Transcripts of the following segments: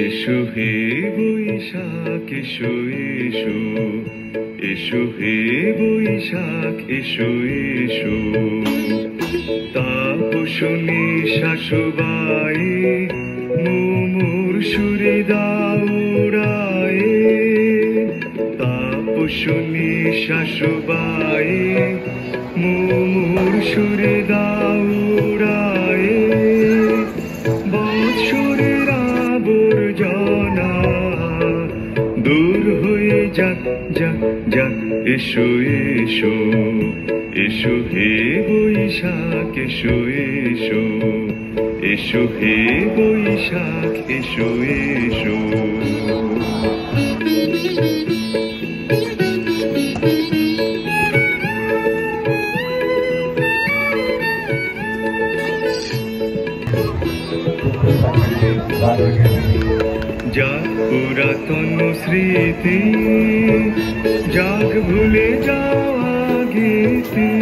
এসো হে বৈশাখ এসো এসো, এসো হে বৈশাখ এসো এসো। তাপসনী শাশুবাই মুমুর সুরে দাউড়ায়, তাপসনী শাশুবাই মুমুর সুরে দাউড়ায়। বৎসরের আবর্জনা দূর হয়ে যাক যাক যাক, এসো এসো, এসো হে বৈশাখ এসো এসো, এসো হে বৈশাখ এসো এসো। যাক পুরাতন স্মৃতি, যাক ভুলে যাওয়া গীতি,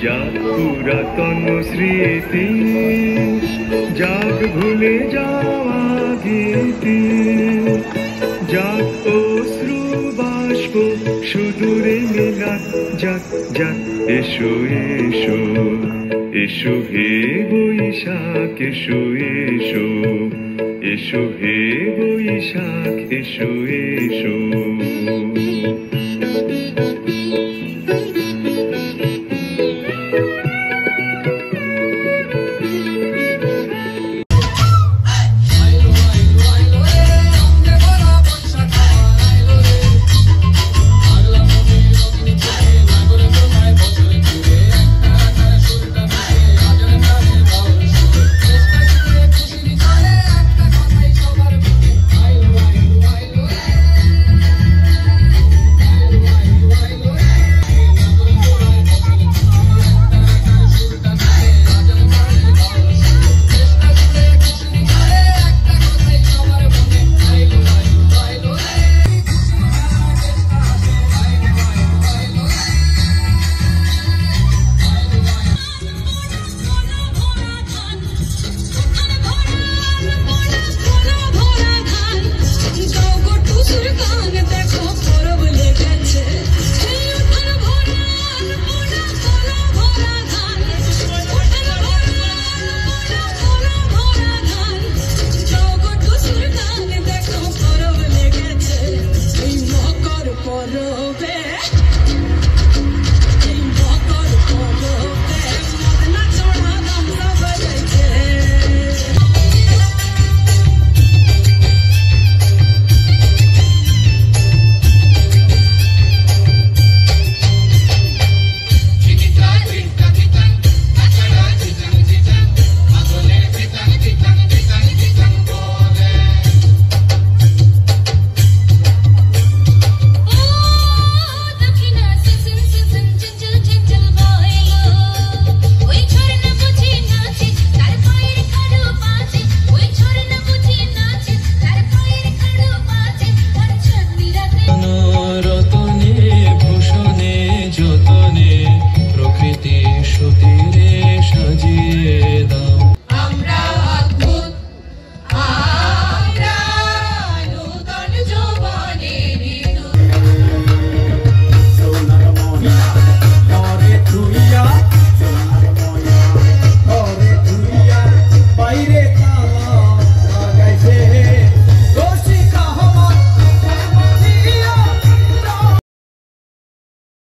যাক পুরাতন স্মৃতি, যাক ভুলে যাওয়া গীতি, যাক অশ্রু বাষ্প সুদূরে মিলাত যাক যাক, এসো এসো, এসো হে বৈশাখ এসো এসো, এসো হে বৈশাখ এসো এসো। Por